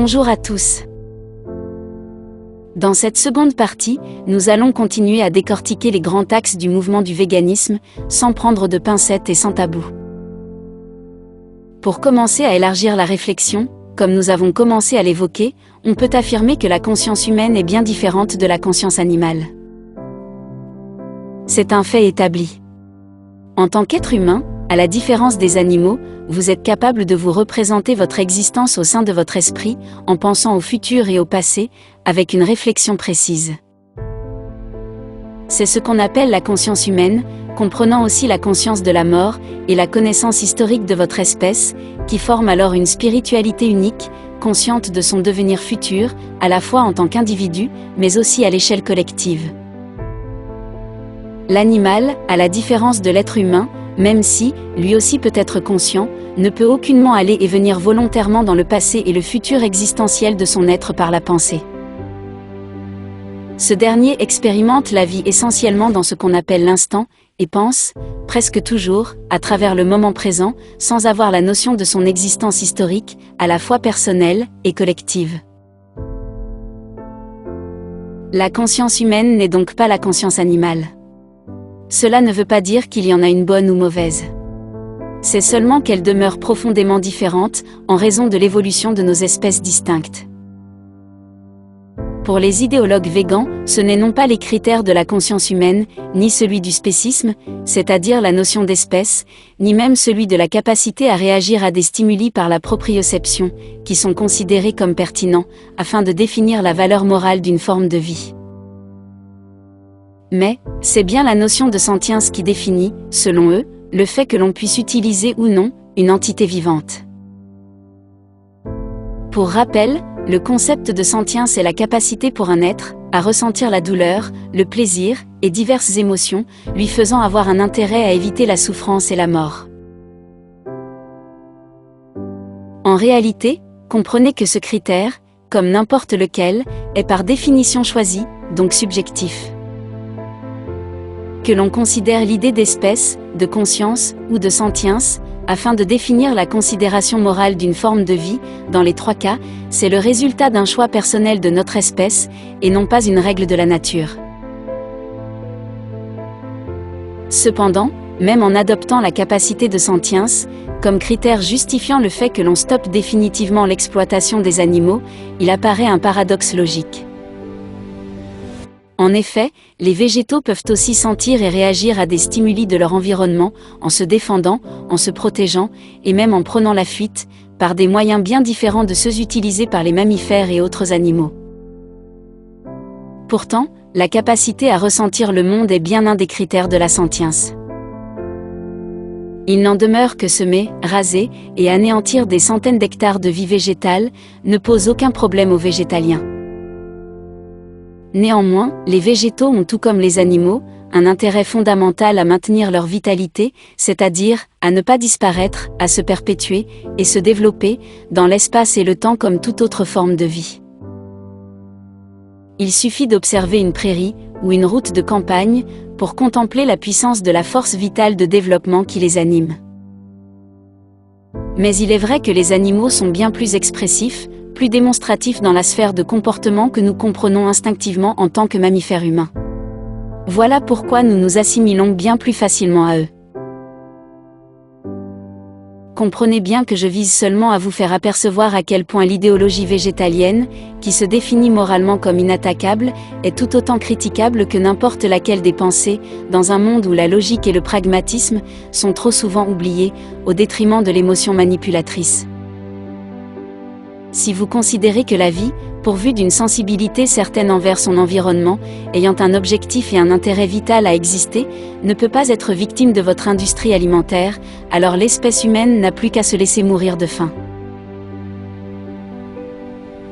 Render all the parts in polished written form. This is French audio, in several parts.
Bonjour à tous. Dans cette seconde partie, nous allons continuer à décortiquer les grands axes du mouvement du véganisme, sans prendre de pincettes et sans tabou. Pour commencer à élargir la réflexion, comme nous avons commencé à l'évoquer, on peut affirmer que la conscience humaine est bien différente de la conscience animale. C'est un fait établi. En tant qu'être humain, à la différence des animaux, vous êtes capable de vous représenter votre existence au sein de votre esprit, en pensant au futur et au passé, avec une réflexion précise. C'est ce qu'on appelle la conscience humaine, comprenant aussi la conscience de la mort et la connaissance historique de votre espèce, qui forme alors une spiritualité unique, consciente de son devenir futur, à la fois en tant qu'individu, mais aussi à l'échelle collective. L'animal, à la différence de l'être humain, même si, lui aussi peut être conscient, ne peut aucunement aller et venir volontairement dans le passé et le futur existentiel de son être par la pensée. Ce dernier expérimente la vie essentiellement dans ce qu'on appelle l'instant, et pense, presque toujours, à travers le moment présent, sans avoir la notion de son existence historique, à la fois personnelle et collective. La conscience humaine n'est donc pas la conscience animale. Cela ne veut pas dire qu'il y en a une bonne ou mauvaise. C'est seulement qu'elle demeure profondément différente, en raison de l'évolution de nos espèces distinctes. Pour les idéologues végans, ce n'est non pas les critères de la conscience humaine, ni celui du spécisme, c'est-à-dire la notion d'espèce, ni même celui de la capacité à réagir à des stimuli par la proprioception, qui sont considérés comme pertinents, afin de définir la valeur morale d'une forme de vie. Mais, c'est bien la notion de sentience qui définit, selon eux, le fait que l'on puisse utiliser ou non une entité vivante. Pour rappel, le concept de sentience est la capacité pour un être à ressentir la douleur, le plaisir et diverses émotions, lui faisant avoir un intérêt à éviter la souffrance et la mort. En réalité, comprenez que ce critère, comme n'importe lequel, est par définition choisi, donc subjectif. Que l'on considère l'idée d'espèce, de conscience ou de sentience, afin de définir la considération morale d'une forme de vie, dans les trois cas, c'est le résultat d'un choix personnel de notre espèce, et non pas une règle de la nature. Cependant, même en adoptant la capacité de sentience, comme critère justifiant le fait que l'on stoppe définitivement l'exploitation des animaux, il apparaît un paradoxe logique. En effet, les végétaux peuvent aussi sentir et réagir à des stimuli de leur environnement, en se défendant, en se protégeant, et même en prenant la fuite, par des moyens bien différents de ceux utilisés par les mammifères et autres animaux. Pourtant, la capacité à ressentir le monde est bien un des critères de la sentience. Il n'en demeure que semer, raser et anéantir des centaines d'hectares de vie végétale ne pose aucun problème aux végétaliens. Néanmoins, les végétaux ont tout comme les animaux, un intérêt fondamental à maintenir leur vitalité, c'est-à-dire, à ne pas disparaître, à se perpétuer, et se développer, dans l'espace et le temps comme toute autre forme de vie. Il suffit d'observer une prairie, ou une route de campagne, pour contempler la puissance de la force vitale de développement qui les anime. Mais il est vrai que les animaux sont bien plus expressifs, plus démonstratifs dans la sphère de comportement que nous comprenons instinctivement en tant que mammifères humains. Voilà pourquoi nous nous assimilons bien plus facilement à eux. Comprenez bien que je vise seulement à vous faire apercevoir à quel point l'idéologie végétalienne, qui se définit moralement comme inattaquable, est tout autant critiquable que n'importe laquelle des pensées, dans un monde où la logique et le pragmatisme sont trop souvent oubliés, au détriment de l'émotion manipulatrice. Si vous considérez que la vie, pourvue d'une sensibilité certaine envers son environnement, ayant un objectif et un intérêt vital à exister, ne peut pas être victime de votre industrie alimentaire, alors l'espèce humaine n'a plus qu'à se laisser mourir de faim.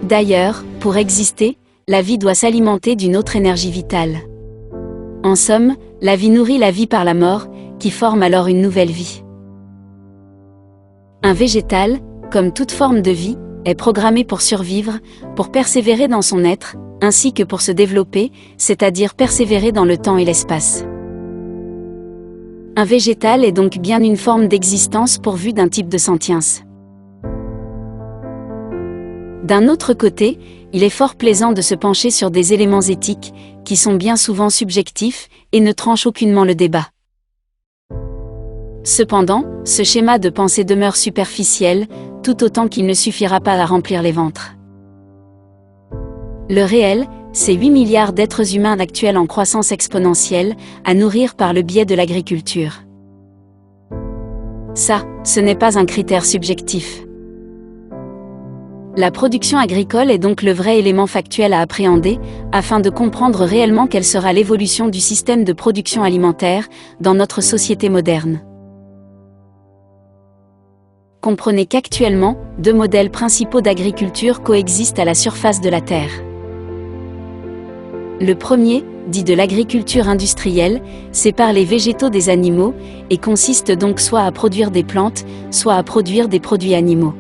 D'ailleurs, pour exister, la vie doit s'alimenter d'une autre énergie vitale. En somme, la vie nourrit la vie par la mort, qui forme alors une nouvelle vie. Un végétal, comme toute forme de vie, est programmé pour survivre, pour persévérer dans son être, ainsi que pour se développer, c'est-à-dire persévérer dans le temps et l'espace. Un végétal est donc bien une forme d'existence pourvue d'un type de sentience. D'un autre côté, il est fort plaisant de se pencher sur des éléments éthiques, qui sont bien souvent subjectifs, et ne tranchent aucunement le débat. Cependant, ce schéma de pensée demeure superficiel, tout autant qu'il ne suffira pas à remplir les ventres. Le réel, c'est 8 milliards d'êtres humains actuels en croissance exponentielle, à nourrir par le biais de l'agriculture. Ça, ce n'est pas un critère subjectif. La production agricole est donc le vrai élément factuel à appréhender, afin de comprendre réellement quelle sera l'évolution du système de production alimentaire dans notre société moderne. Comprenez qu'actuellement, 2 modèles principaux d'agriculture coexistent à la surface de la Terre. Le premier, dit de l'agriculture industrielle, sépare les végétaux des animaux, et consiste donc soit à produire des plantes, soit à produire des produits animaux.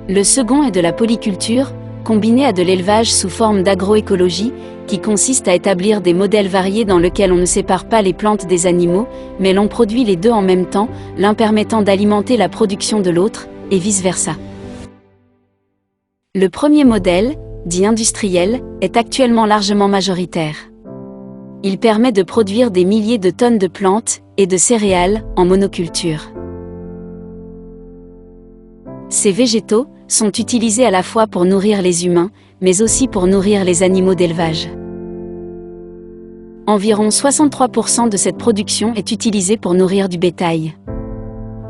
Le second est de la polyculture, combiné à de l'élevage sous forme d'agroécologie, qui consiste à établir des modèles variés dans lesquels on ne sépare pas les plantes des animaux, mais l'on produit les deux en même temps, l'un permettant d'alimenter la production de l'autre, et vice-versa. Le premier modèle, dit industriel, est actuellement largement majoritaire. Il permet de produire des milliers de tonnes de plantes et de céréales en monoculture. Ces végétaux sont utilisés à la fois pour nourrir les humains, mais aussi pour nourrir les animaux d'élevage. Environ 63% de cette production est utilisée pour nourrir du bétail.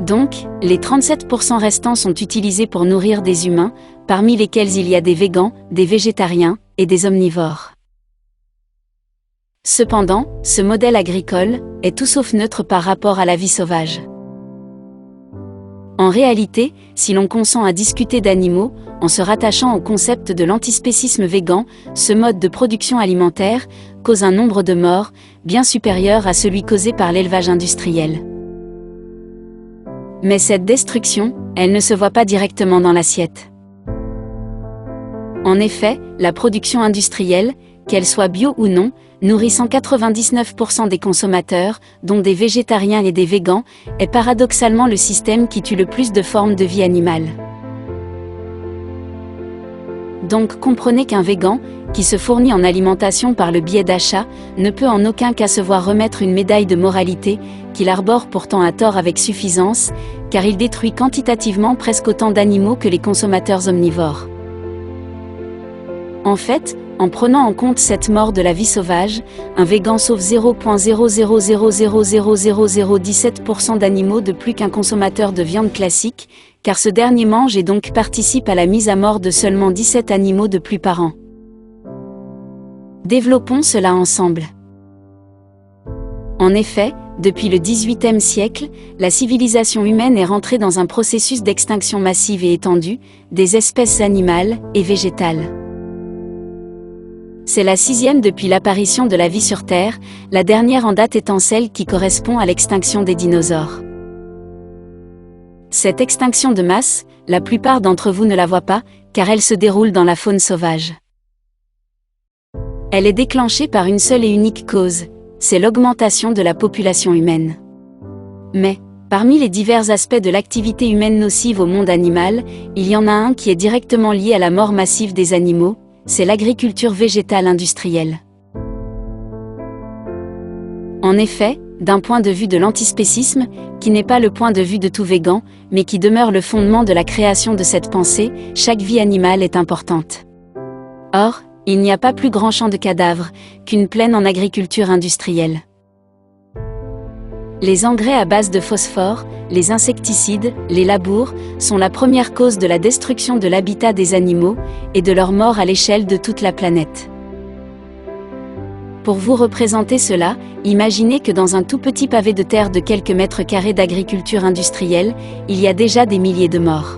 Donc, les 37% restants sont utilisés pour nourrir des humains, parmi lesquels il y a des végans, des végétariens et des omnivores. Cependant, ce modèle agricole est tout sauf neutre par rapport à la vie sauvage. En réalité, si l'on consent à discuter d'animaux, en se rattachant au concept de l'antispécisme végan, ce mode de production alimentaire cause un nombre de morts bien supérieur à celui causé par l'élevage industriel. Mais cette destruction, elle ne se voit pas directement dans l'assiette. En effet, la production industrielle, qu'elle soit bio ou non, nourrit 199% des consommateurs, dont des végétariens et des végans, est paradoxalement le système qui tue le plus de formes de vie animale. Donc comprenez qu'un végan, qui se fournit en alimentation par le biais d'achats, ne peut en aucun cas se voir remettre une médaille de moralité, qu'il arbore pourtant à tort avec suffisance, car il détruit quantitativement presque autant d'animaux que les consommateurs omnivores. En fait, en prenant en compte cette mort de la vie sauvage, un végan sauve 0,000000017% d'animaux de plus qu'un consommateur de viande classique, car ce dernier mange et donc participe à la mise à mort de seulement 17 animaux de plus par an. Développons cela ensemble. En effet, depuis le XVIIIe siècle, la civilisation humaine est rentrée dans un processus d'extinction massive et étendue, des espèces animales et végétales. C'est la 6e depuis l'apparition de la vie sur Terre, la dernière en date étant celle qui correspond à l'extinction des dinosaures. Cette extinction de masse, la plupart d'entre vous ne la voient pas, car elle se déroule dans la faune sauvage. Elle est déclenchée par une seule et unique cause, c'est l'augmentation de la population humaine. Mais, parmi les divers aspects de l'activité humaine nocive au monde animal, il y en a un qui est directement lié à la mort massive des animaux, c'est l'agriculture végétale industrielle. En effet, d'un point de vue de l'antispécisme, qui n'est pas le point de vue de tout végan, mais qui demeure le fondement de la création de cette pensée, chaque vie animale est importante. Or, il n'y a pas plus grand champ de cadavres qu'une plaine en agriculture industrielle. Les engrais à base de phosphore, les insecticides, les labours, sont la première cause de la destruction de l'habitat des animaux et de leur mort à l'échelle de toute la planète. Pour vous représenter cela, imaginez que dans un tout petit pavé de terre de quelques mètres carrés d'agriculture industrielle, il y a déjà des milliers de morts.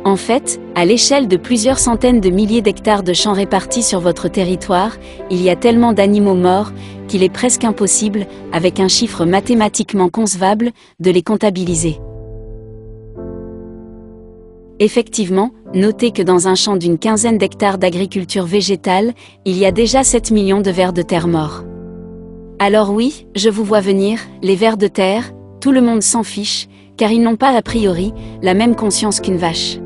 En fait, à l'échelle de plusieurs centaines de milliers d'hectares de champs répartis sur votre territoire, il y a tellement d'animaux morts qu'il est presque impossible, avec un chiffre mathématiquement concevable, de les comptabiliser. Effectivement, notez que dans un champ d'une quinzaine d'hectares d'agriculture végétale, il y a déjà 7 millions de vers de terre morts. Alors oui, je vous vois venir, les vers de terre, tout le monde s'en fiche, car ils n'ont pas a priori la même conscience qu'une vache.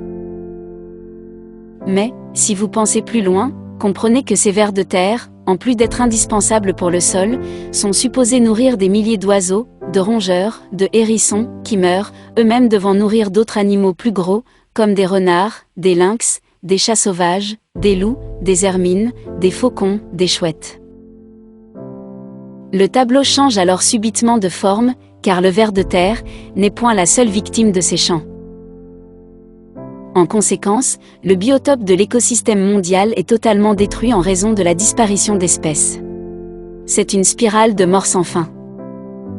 Mais, si vous pensez plus loin, comprenez que ces vers de terre, en plus d'être indispensables pour le sol, sont supposés nourrir des milliers d'oiseaux, de rongeurs, de hérissons, qui meurent, eux-mêmes devant nourrir d'autres animaux plus gros, comme des renards, des lynx, des chats sauvages, des loups, des hermines, des faucons, des chouettes. Le tableau change alors subitement de forme, car le ver de terre n'est point la seule victime de ces champs. En conséquence, le biotope de l'écosystème mondial est totalement détruit en raison de la disparition d'espèces. C'est une spirale de mort sans fin.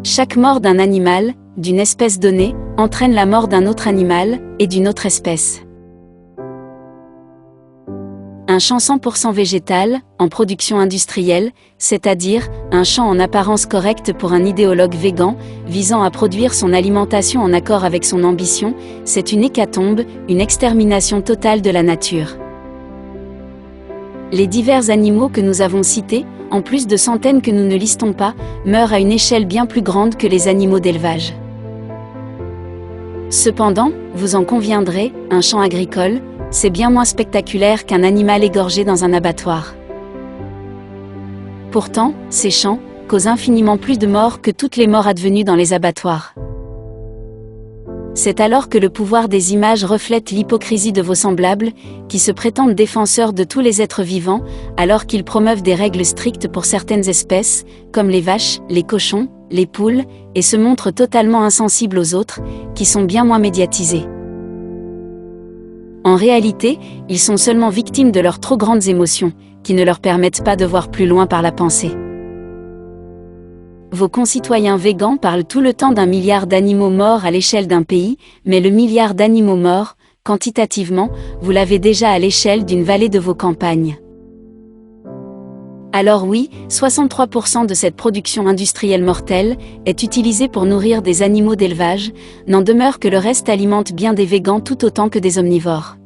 Chaque mort d'un animal, d'une espèce donnée, entraîne la mort d'un autre animal, et d'une autre espèce. Un champ 100% végétal, en production industrielle, c'est-à-dire un champ en apparence correct pour un idéologue végan, visant à produire son alimentation en accord avec son ambition, c'est une hécatombe, une extermination totale de la nature. Les divers animaux que nous avons cités, en plus de centaines que nous ne listons pas, meurent à une échelle bien plus grande que les animaux d'élevage. Cependant, vous en conviendrez, un champ agricole, c'est bien moins spectaculaire qu'un animal égorgé dans un abattoir. Pourtant, ces champs causent infiniment plus de morts que toutes les morts advenues dans les abattoirs. C'est alors que le pouvoir des images reflète l'hypocrisie de vos semblables, qui se prétendent défenseurs de tous les êtres vivants, alors qu'ils promeuvent des règles strictes pour certaines espèces, comme les vaches, les cochons, les poules, et se montrent totalement insensibles aux autres, qui sont bien moins médiatisés. En réalité, ils sont seulement victimes de leurs trop grandes émotions, qui ne leur permettent pas de voir plus loin par la pensée. Vos concitoyens végans parlent tout le temps d'1 milliard d'animaux morts à l'échelle d'un pays, mais le milliard d'animaux morts, quantitativement, vous l'avez déjà à l'échelle d'une vallée de vos campagnes. Alors oui, 63% de cette production industrielle mortelle est utilisée pour nourrir des animaux d'élevage, n'en demeure que le reste alimente bien des végans tout autant que des omnivores.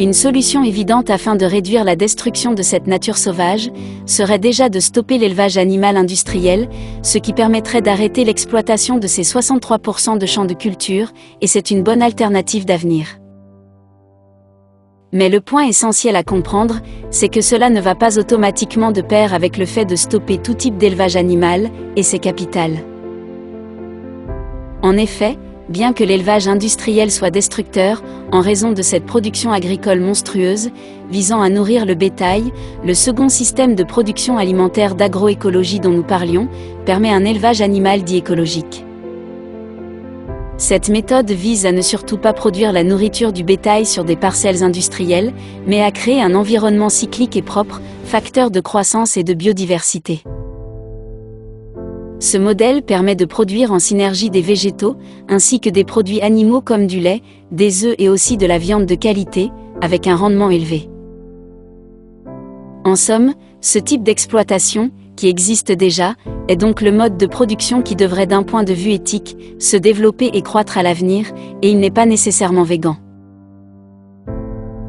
Une solution évidente afin de réduire la destruction de cette nature sauvage serait déjà de stopper l'élevage animal industriel, ce qui permettrait d'arrêter l'exploitation de ces 63% de champs de culture, et c'est une bonne alternative d'avenir. Mais le point essentiel à comprendre, c'est que cela ne va pas automatiquement de pair avec le fait de stopper tout type d'élevage animal, et c'est capital. En effet, bien que l'élevage industriel soit destructeur, en raison de cette production agricole monstrueuse, visant à nourrir le bétail, le second système de production alimentaire d'agroécologie dont nous parlions, permet un élevage animal dit écologique. Cette méthode vise à ne surtout pas produire la nourriture du bétail sur des parcelles industrielles, mais à créer un environnement cyclique et propre, facteur de croissance et de biodiversité. Ce modèle permet de produire en synergie des végétaux, ainsi que des produits animaux comme du lait, des œufs et aussi de la viande de qualité, avec un rendement élevé. En somme, ce type d'exploitation, qui existe déjà, est donc le mode de production qui devrait d'un point de vue éthique, se développer et croître à l'avenir, et il n'est pas nécessairement végan.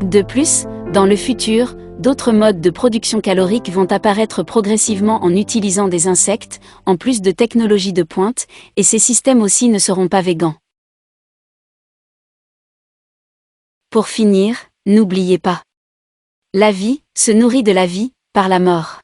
De plus, dans le futur, d'autres modes de production calorique vont apparaître progressivement en utilisant des insectes, en plus de technologies de pointe, et ces systèmes aussi ne seront pas végans. Pour finir, n'oubliez pas. La vie se nourrit de la vie, par la mort.